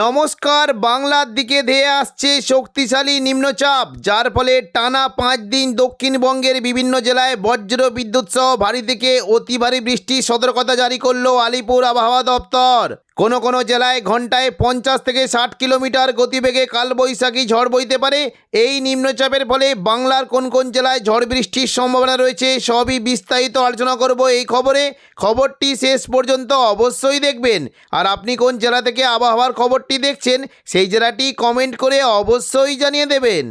নমস্কার। বাংলার দিকে ধেয়ে আসছে শক্তিশালী নিম্নচাপ, যার ফলে টানা 5 দিন দক্ষিণবঙ্গের বিভিন্ন জেলায় বজ্র বিদ্যুৎ সহ ভারী থেকে অতি ভারী বৃষ্টির সতর্কতা জারি করলো আলিপুর আবহাওয়া দপ্তর। কোনো কোনো জেলায় ঘন্টায় 50 থেকে 60 কিলোমিটার গতিবেগে কালবৈশাখী ঝড় বইতে পারে। এই নিম্নচাপের ফলে বাংলার কোন কোন জেলায় ঝড় বৃষ্টির সম্ভাবনা রয়েছে সবই বিস্তারিত আলোচনা করব এই খবরে। খবরটি শেষ পর্যন্ত অবশ্যই দেখবেন। আর আপনি কোন জেলা থেকে আবহাওয়ার খবরটি দেখছেন সেই জেলাটি কমেন্ট করে অবশ্যই জানিয়ে দেবেন।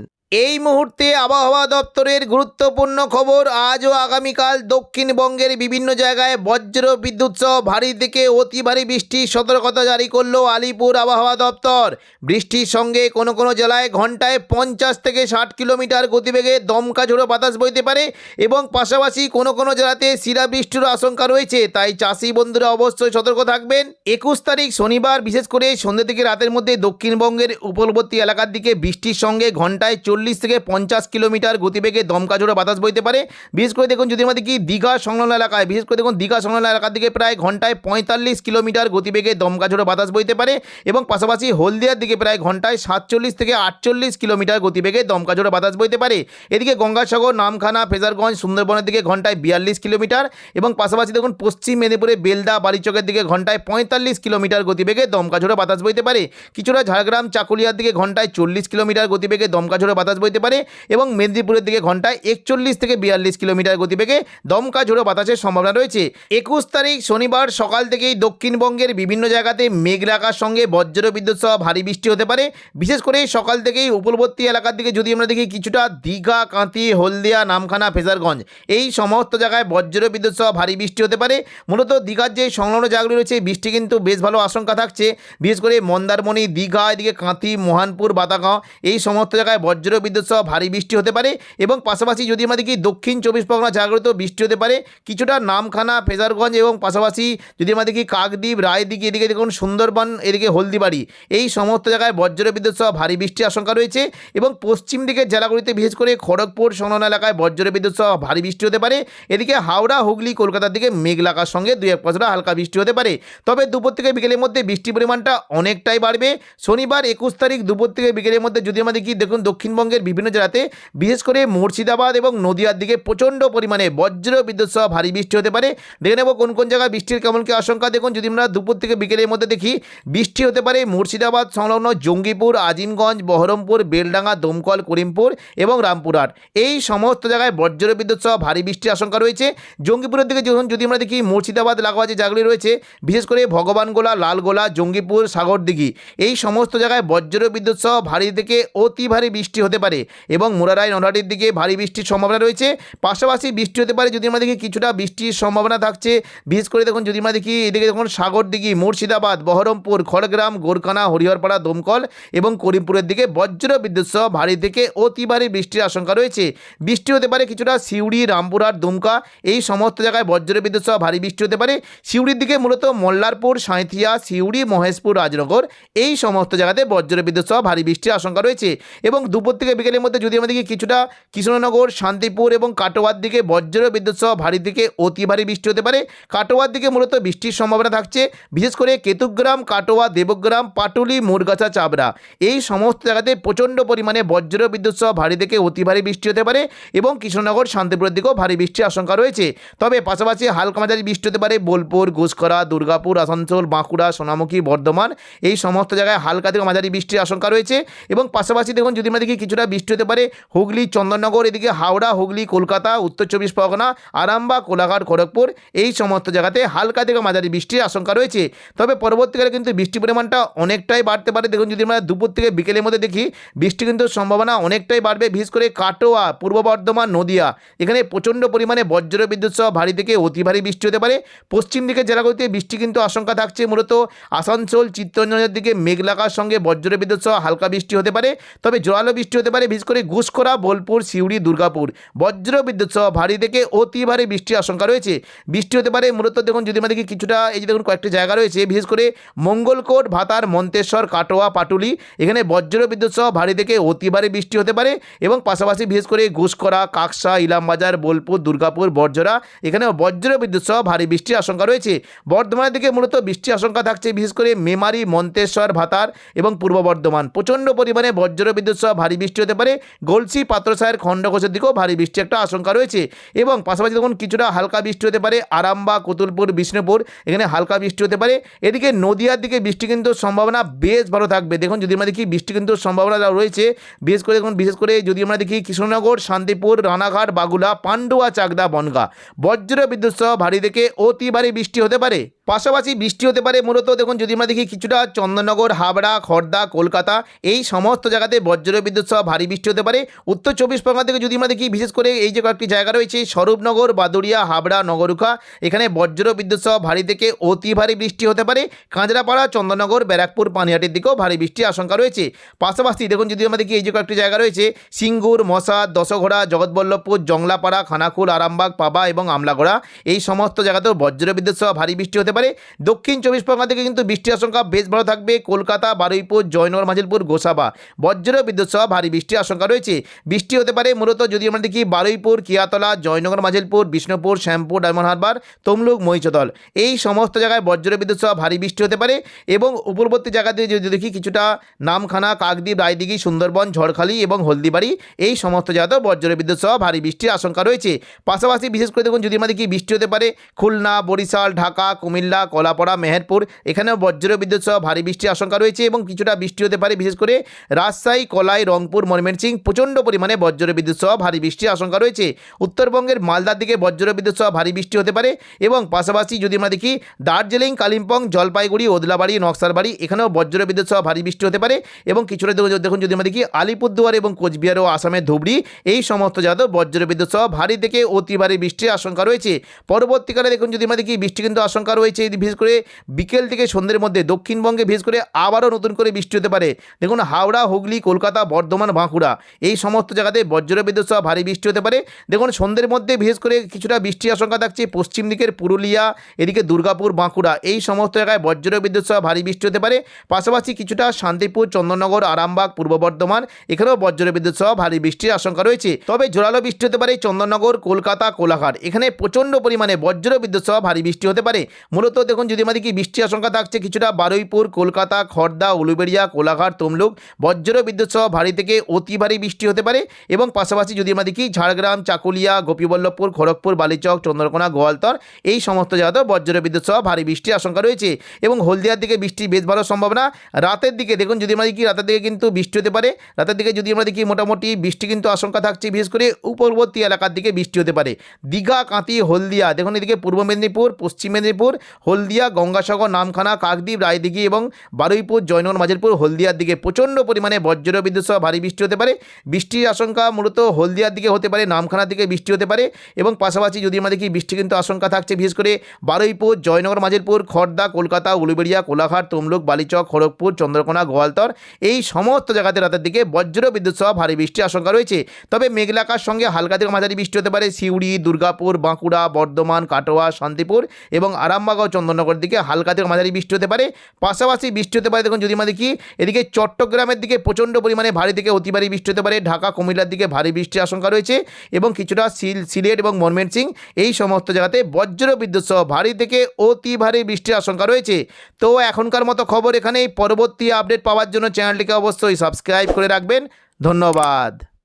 এই মুহূর্তে আবহাওয়া দপ্তরের গুরুত্বপূর্ণ খবর। আজ ও আগামীকাল দক্ষিণবঙ্গের বিভিন্ন জায়গায় বজ্র বিদ্যুৎ সহ ভারী থেকে অতি ভারী বৃষ্টির সতর্কতা জারি করলো আলিপুর আবহাওয়া দপ্তর। বৃষ্টির সঙ্গে কোনো কোনো জেলায় ঘন্টায় 50 থেকে 60 কিলোমিটার গতিবেগে দমকা ঝোড়ো বাতাস বইতে পারে এবং পাশাপাশি কোনো কোনো জেলাতে শিলাবৃষ্টির আশঙ্কা রয়েছে। তাই চাষি বন্ধুরা অবশ্যই সতর্ক থাকবেন। 21 তারিখ শনিবার বিশেষ করে সন্ধ্যে থেকে রাতের মধ্যে দক্ষিণবঙ্গের উপকূলবর্তী এলাকার দিকে বৃষ্টির সঙ্গে ঘন্টায় 40 থেকে 50 কিলোমিটার গতিবেগে দমকা ঝোড়ো বাতাস বইতে পারে। বিশেষ করে দেখুন যদি আমাদের কি দীঘা সংলগ্ন এলাকায়, বিশেষ করে দেখুন দীঘা সংলগ্ন এলাকার দিকে প্রায় ঘন্টায় 45 কিলোমিটার গতিবেগে দমকা ঝোড়ো বাতাস বইতে পারে এবং পাশাপাশি হলদিয়ার দিকে প্রায় ঘন্টায় 47 থেকে 48 কিলোমিটার গতিবেগে দমকা ঝোড়ো বাতাস বইতে পারে। এদিকে গঙ্গাসাগর, নামখানা, ফেজারগঞ্জ, সুন্দরবনের দিকে ঘন্টায় 42 কিলোমিটার এবং পাশাপাশি দেখুন পশ্চিম মেদিনীপুরে বেলদা, বালিচকের দিকে ঘন্টায় 45 কিলোমিটার গতিবেগে দমকা ঝোড়ো বাতাস বইতে পারে। কিছুটা ঝাড়গ্রাম, চাকুলিয়ার দিকে ঘন্টায় 40 কিলোমিটার গতিবেগে দমকা ঝোড়ো বাতাস বইতে পারে এবং মেদিনীপুরের দিকে ঘন্টায় 41 থেকে 42 কিলোমিটার গতিবেগে দমকা ঝোড়ো বাতাসের সম্ভাবনা রয়েছে। 21 তারিখ শনিবার সকাল থেকেই দক্ষিণবঙ্গের বিভিন্ন জায়গাতে মেঘলা আকাশের সঙ্গে বজ্র বিদ্যুৎ সহ ভারী বৃষ্টি হতে পারে। বিশেষ করে সকাল থেকেই উপকূলবর্তী এলাকার দিকে যদি আমরা দেখি কিছুটা দীঘা, কাঁথি, হলদিয়া, নামখানা, ফেজারগঞ্জ এই সমস্ত জায়গায় বজ্র বিদ্যুৎ সহ ভারী বৃষ্টি হতে পারে। মূলত দীঘার যে সংলগ্ন জায়গাগুলি রয়েছে বৃষ্টি কিন্তু বেশ ভালো আশঙ্কা থাকছে। বিশেষ করে মন্দারমণি, দীঘা, এদিকে কাঁথি, মোহনপুর, বাতাগাঁও এই সমস্ত জায়গায় বজ্র বিদ্যুৎ সহ ভারী বৃষ্টি হতে পারে এবং পাশাপাশি যদি আমরা দেখি দক্ষিণ 24 পরগনা জায়গাগুলিতেও বৃষ্টি হতে পারে। কিছুটা নামখানা, ফেজারগঞ্জ এবং পাশাপাশি যদি আমরা দেখি কাকদ্বীপ, রায়দিঘি, এদিকে দেখুন সুন্দরবন, এদিকে হলদিবাড়ি এই সমস্ত জায়গায় বজ্র বিদ্যুৎ সহ ভারী বৃষ্টির আশঙ্কা রয়েছে এবং পশ্চিম দিকের জেলাগুলিতে বিশেষ করে খড়গপুর সংলগ্ন এলাকায় বজ্র বিদ্যুৎ সহ ভারী বৃষ্টি হতে পারে। এদিকে হাওড়া, হুগলি, কলকাতার দিকে মেঘলা আকাশের সঙ্গে 2-1 পশলা হালকা বৃষ্টি হতে পারে। তবে দুপুর থেকে বিকেলের মধ্যে বৃষ্টির পরিমাণটা অনেকটাই বাড়বে। শনিবার 21 তারিখ দুপুর থেকে বিকেলের মধ্যে যদি আমরা দেখি দেখুন দক্ষিণবঙ্গের বিভিন্ন জেলাতে বিশেষ করে মুর্শিদাবাদ এবং নদিয়ার দিকে প্রচণ্ড পরিমাণে বজ্র বিদ্যুৎ সহ ভারী বৃষ্টি হতে পারে। দেখে নেব কোন কোন জায়গায় বৃষ্টির কেমন কি আশঙ্কা। দেখুন যদি আমরা দুপুর থেকে বিকেলের মধ্যে দেখি বৃষ্টি হতে পারে মুর্শিদাবাদ সংলগ্ন জঙ্গিপুর, আজিমগঞ্জ, বহরমপুর, বেলডাঙ্গা, দমকল, করিমপুর এবং রামপুরহাট এই সমস্ত জায়গায় বজ্র বিদ্যুৎ সহ ভারী বৃষ্টির আশঙ্কা রয়েছে। জঙ্গিপুরের দিকে যদি আমরা দেখি মুর্শিদাবাদ লাগোয়া যে জায়গাগুলি রয়েছে বিশেষ করে ভগবানগোলা, লালগোলা, জঙ্গিপুর, সাগরদিঘি এই সমস্ত জায়গায় বজ্র বিদ্যুৎ সহ ভারী থেকে অতি ভারী বৃষ্টি হতে পারে এবং মুরারাই, নলহাটির দিকে ভারী বৃষ্টির সম্ভাবনা রয়েছে। পাশাপাশি বৃষ্টি হতে পারে যদি আমরা দেখি কিছুটা বৃষ্টির সম্ভাবনা থাকছে। বিশেষ করে দেখুন যদি আমরা দেখি এদিকে দেখুন সাগরদিঘি, মুর্শিদাবাদ, বহরমপুর, খড়গ্রাম, গোরখানা, হরিহরপাড়া, দমকল এবং করিমপুরের দিকে বজ্র বিদ্যুৎ সহ ভারী থেকে অতি ভারী বৃষ্টির আশঙ্কা রয়েছে। বৃষ্টি হতে পারে কিছুটা সিউড়ি, রামপুরহাট, দুমকা এই সমস্ত জায়গায় বজ্র বিদ্যুৎ সহ ভারী বৃষ্টি হতে পারে। সিউড়ির দিকে মূলত মল্লারপুর, সাঁইথিয়া, সিউড়ি, মহেশপুর, রাজনগর এই সমস্ত জায়গাতে বজ্র বিদ্যুৎ সহ ভারী বৃষ্টির আশঙ্কা রয়েছে এবং দুপুর থেকে বিকেলের মধ্যে যদি আমরা দেখি কিছুটা কৃষ্ণনগর, শান্তিপুর এবং কাটোয়ার দিকে বজ্র বিদ্যুৎ সহ ভারী থেকে অতি ভারী বৃষ্টি হতে পারে। কাটোয়ার দিকে মূলত বৃষ্টির সম্ভাবনা থাকছে। বিশেষ করে কেতুগ্রাম, কাটোয়া, দেবগ্রাম, পাটুলি, মুরগাছা, চাবড়া এই সমস্ত জায়গাতে প্রচণ্ড পরিমাণে বজ্র বিদ্যুৎ সহ ভারী থেকে অতি ভারী বৃষ্টি হতে পারে এবং কৃষ্ণনগর, শান্তিপুরের দিকেও ভারী বৃষ্টির আশঙ্কা রয়েছে। তবে পাশাপাশি হালকা মাঝারি বৃষ্টি হতে পারে বোলপুর, ঘুষকরা, দুর্গাপুর, আসানসোল, বাঁকুড়া, সোনামুখী, বর্ধমান এই সমস্ত জায়গায় হালকা থেকে মাঝারি বৃষ্টির আশঙ্কা রয়েছে এবং পাশাপাশি দেখুন যদি আমরা দেখি কিছুটা বৃষ্টি হতে পারে হুগলি, চন্দননগর, এদিকে হাওড়া, হুগলি, কলকাতা, উত্তর 24 পরগনা, আরামবাগ, কোলাঘাট, খড়গপুর এই সমস্ত জায়গাতে হালকা থেকে মাঝারি বৃষ্টির আশঙ্কা রয়েছে। তবে পরবর্তীকালে কিন্তু বৃষ্টির পরিমাণটা অনেকটাই বাড়তে পারে। দেখুন যদি আমরা দুপুর থেকে বিকেলের মধ্যে দেখি বৃষ্টি কিন্তু সম্ভাবনা অনেকটাই বাড়বে। বিশেষ করে কাটোয়া, পূর্ব বর্ধমান, নদিয়া এখানে প্রচণ্ড পরিমাণে বজ্র বিদ্যুৎ সহ ভারী থেকে অতি ভারী বৃষ্টি হতে পারে। পশ্চিম দিকের জেলাগুলিতে বৃষ্টি কিন্তু আশঙ্কা থাকছে। মূলত আসানসোল, চিত্তরঞ্জনের দিকে মেঘলা আকাশের সঙ্গে বজ্র বিদ্যুৎ সহ হালকা বৃষ্টি হতে পারে। তবে জোরালো বৃষ্টি হতে হতে পারে বিশেষ করে ঘুষখোরা, বোলপুর, সিউড়ি, দুর্গাপুর বজ্র বিদ্যুৎ সহ ভারী থেকে অতি ভারী বৃষ্টির আশঙ্কা রয়েছে। বৃষ্টি হতে পারে মূলত দেখুন যদি আমরা দেখি কিছুটা এই যে দেখুন কয়েকটি জায়গা রয়েছে বিশেষ করে মঙ্গলকোট, ভাতার, মন্তেশ্বর, কাটোয়া, পাটুলি এখানে বজ্র বিদ্যুৎ সহ ভারী থেকে অতি ভারী বৃষ্টি হতে পারে এবং পাশাপাশি বিশেষ করে ঘুষখোরা, কাকসা, ইলামবাজার, বোলপুর, দুর্গাপুর, বড়জোড়া এখানেও বজ্র বিদ্যুৎ সহ ভারী বৃষ্টির আশঙ্কা রয়েছে। বর্ধমানের দিকে মূলত বৃষ্টির আশঙ্কা থাকছে বিশেষ করে মেমারি, মন্তেশ্বর, ভাতার এবং পূর্ব বর্ধমান প্রচণ্ড পরিমাণে বজ্র বিদ্যুৎ সহ ভারী বৃষ্টি হতে পারে। গলসি, পাত্রসাহের, খণ্ডঘোষের দিকেও ভারী বৃষ্টি একটা আশঙ্কা রয়েছে এবং পাশাপাশি দেখুন কিছুটা হালকা বৃষ্টি হতে পারে আরামবাগ, কতুলপুর, বিষ্ণুপুর এখানে হালকা বৃষ্টি হতে পারে। এদিকে নদিয়ার দিকে বৃষ্টি কিন্তু সম্ভাবনা বেশ ভালো থাকবে। দেখুন যদি আমরা দেখি বৃষ্টি কিন্তু সম্ভাবনা রয়েছে বিশেষ করে যদি আমরা দেখি কৃষ্ণনগর, শান্তিপুর, রানাঘাট, বাগুলা, পান্ডুয়া, চাকদা, বনগাঁ বজ্র বিদ্যুৎ সহ ভারী থেকে অতি ভারী বৃষ্টি হতে পারে। পাশাপাশি বৃষ্টি হতে পারে মূলত দেখুন যদি আমরা দেখি কিছুটা চন্দননগর, হাবড়া, খড়দা, কলকাতা এই সমস্ত জায়গাতে বজ্র বিদ্যুৎ সহ ভারী বৃষ্টি হতে পারে। উত্তর 24 পরগনা থেকে যদি আমরা দেখি বিশেষ করে এই যে কয়েকটি জায়গা রয়েছে স্বরূপনগর, বাদুড়িয়া, হাবড়া, নগরুখা এখানে বজ্র বিদ্যুৎ সহ ভারী থেকে অতি ভারী বৃষ্টি হতে পারে। কাঁচরাপাড়া, চন্দননগর, ব্যারাকপুর, পানিহাটির দিকেও ভারী বৃষ্টির আশঙ্কা রয়েছে। পাশাপাশি দেখুন যদি আমরা দেখি এই যে কয়েকটি জায়গা রয়েছে সিঙ্গুর, মশাদ, দশঘোড়া, জগৎবল্লভপুর, জংলাপাড়া, খানাকুল, আরামবাগ, পাবা এবং আমলাগড়া এই সমস্ত জায়গাতেও বজ্র বিদ্যুৎ সহ ভারী বৃষ্টি হতে পারে। দক্ষিণ 24 পরগনা থেকে কিন্তু বৃষ্টির আশঙ্কা বেশ ভালো থাকবে। কলকাতা, বারুইপুর, জয়নগর, মাজিলপুর, গোসাবা বজ্র বিদ্যুৎ সহ ভারী বৃষ্টির আশঙ্কা রয়েছে। বৃষ্টি হতে পারে মূলত যদি আমরা দেখি বারুইপুর, কিয়াতলা, জয়নগর, মাজিলপুর, বিষ্ণুপুর, শ্যামপুর, ডায়মন্ড হারবার, তমলুক, মহিষদল এই সমস্ত জায়গায় বজ্র বিদ্যুৎ সহ ভারী বৃষ্টি হতে পারে এবং উপরবর্তী জায়গাতে যদি দেখি কিছুটা নামখানা, কাকদ্বীপ, রায়দিঘি, সুন্দরবন, ঝড়খালি এবং হলদিবাড়ি এই সমস্ত জায়গাতেও বজ্র বিদ্যুৎ সহ ভারী বৃষ্টির আশঙ্কা রয়েছে। পাশাপাশি বিশেষ করে দেখুন যদি আমরা দেখি বৃষ্টি হতে পারে খুলনা, বরিশাল, ঢাকা, কুমিল্লা, কলাপাড়া, মেহেরপুর এখানেও বজ্র বিদ্যুৎ সহ ভারী বৃষ্টির আশঙ্কা রয়েছে এবং কিছুটা বৃষ্টি হতে পারে বিশেষ করে রাজশাহী, কলাই, রংপুর, ময়মনসিংহ প্রচণ্ড পরিমাণে বজ্র বিদ্যুৎ সহ ভারী বৃষ্টির আশঙ্কা রয়েছে। উত্তরবঙ্গের মালদার দিকে বজ্র বিদ্যুৎ সহ ভারী বৃষ্টি হতে পারে এবং পাশাপাশি যদি আমরা দেখি দার্জিলিং, কালিম্পং, জলপাইগুড়ি, ওদলাবাড়ি, নকশালবাড়ি এখানেও বজ্র বিদ্যুৎ সহ ভারী বৃষ্টি হতে পারে এবং কিছুটা দেখুন যদি আমরা দেখি আলিপুরদুয়ার এবং কোচবিহার ও আসামের ধুবড়ি এই সমস্ত জায়গাতেও বজ্র বিদ্যুৎ সহ ভারী থেকে অতি ভারী বৃষ্টির আশঙ্কা রয়েছে। পরবর্তীকালে দেখুন যদি আমরা দেখি বৃষ্টি কিন্তু আশঙ্কা রয়েছে বিশেষ করে বিকেল থেকে সন্ধ্যের মধ্যে দক্ষিণবঙ্গে বিশেষ করে আবারও নতুন করে বৃষ্টি হতে পারে। দেখুন হাওড়া, হুগলি, কলকাতা, বর্ধমান, বাঁকুড়া এই সমস্ত জায়গাতে বজ্র বিদ্যুৎ সহ ভারী বৃষ্টি হতে পারে। দেখুন সন্ধ্যের মধ্যে বিশেষ করে কিছুটা বৃষ্টির আশঙ্কা থাকছে পশ্চিম দিকের পুরুলিয়া, এদিকে দুর্গাপুর, বাঁকুড়া এই সমস্ত জায়গায় বজ্র বিদ্যুৎ সহ ভারী বৃষ্টি হতে পারে। পাশাপাশি কিছুটা শান্তিপুর, চন্দননগর, আরামবাগ, পূর্ব বর্ধমান এখানেও বজ্র বিদ্যুৎ সহ ভারী বৃষ্টির আশঙ্কা রয়েছে। তবে জোরালো বৃষ্টি হতে পারে চন্দননগর, কলকাতা, কোলাঘাট এখানে প্রচণ্ড পরিমাণে বজ্র বিদ্যুৎ সহ ভারী বৃষ্টি হতে পারে। মূলত দেখুন যদি আমাদের কি বৃষ্টির আশঙ্কা থাকছে কিছুটা বারুইপুর, কলকাতা, খড়দা, উলুবেড়িয়া, কোলাঘাট, তমলুক বজ্র বিদ্যুৎ সহ ভারী থেকে অতি ভারী বৃষ্টি হতে পারে এবং পাশাপাশি যদি আমরা দেখি ঝাড়গ্রাম, চাকুলিয়া, গোপীবল্লভপুর, খড়গপুর, বালিচক, চন্দ্রকোনা, গোয়ালতর এই সমস্ত জায়গাতেও বজ্র বিদ্যুৎ সহ ভারী বৃষ্টির আশঙ্কা রয়েছে এবং হলদিয়ার দিকে বৃষ্টি বেশ ভালো সম্ভাবনা। রাতের দিকে দেখুন যদি আমরা দেখি রাতের দিকে কিন্তু বৃষ্টি হতে পারে। রাতের দিকে যদি আমরা দেখি মোটামুটি বৃষ্টি কিন্তু আশঙ্কা থাকছে বিশেষ করে উপরবর্তী এলাকার দিকে বৃষ্টি হতে পারে। দীঘা, কাঁথি, হলদিয়া দেখুন এদিকে পূর্ব মেদিনীপুর, পশ্চিম মেদিনীপুর, হলদিয়া, গঙ্গাসাগর, নামখানা, কাকদ্বীপ, রায়দিঘি এবং বারুইপুর, জয়নগর, মাজিলপুর, হলদিয়ার দিকে প্রচণ্ড পরিমাণে বজ্র বিদ্যুৎ সহ ভারী বৃষ্টি হতে পারে। বৃষ্টির আশঙ্কা মূলত হলদিয়ার দিকে হতে পারে, নামখানার দিকে বৃষ্টি হতে পারে এবং পাশাপাশি যদি আমরা দেখি বৃষ্টি কিন্তু আশঙ্কা থাকছে বিশেষ করে বারুইপুর, জয়নগর, মাজিলপুর, খড়দা, কলকাতা, উলুবেড়িয়া, কোলাঘাট, তমলুক, বালিচক, খড়গপুর, চন্দ্রকোনা, গোয়ালতর এই সমস্ত জায়গাতে রাতের দিকে বজ্র বিদ্যুৎ সহ ভারী বৃষ্টির আশঙ্কা রয়েছে। তবে মেঘলাকার সঙ্গে হালকা থেকে মাঝারি বৃষ্টি হতে পারে সিউড়ি, দুর্গাপুর, বাঁকুড়া, বর্ধমান, কাটোয়া, শান্তিপুর এবং আরামবাগ ও চন্দননগরের দিকে হালকা থেকে মাঝারি বৃষ্টি হতে পারে। পাশাপাশি বৃষ্টি হতে পারে দেখুন যদি আমরা দেখি এদিকে চট্টগ্রামের দিকে প্রচণ্ড পরিমাণে ভারী থেকে অতি ভারী বৃষ্টি হতে পারে। ঢাকা, কুমিল্লার দিকে ভারী বৃষ্টির আশঙ্কা রয়েছে এবং কিছুটা সিলেট এবং ময়মনসিংহ এই সমস্ত জায়গাতে বজ্র বিদ্যুৎ সহ ভারী থেকে অতি ভারী বৃষ্টির আশঙ্কা রয়েছে। তো এখনকার মতো খবর এখানেই। পরবর্তী আপডেট পাওয়ার জন্য চ্যানেলটিকে অবশ্যই সাবস্ক্রাইব করে রাখবেন। ধন্যবাদ।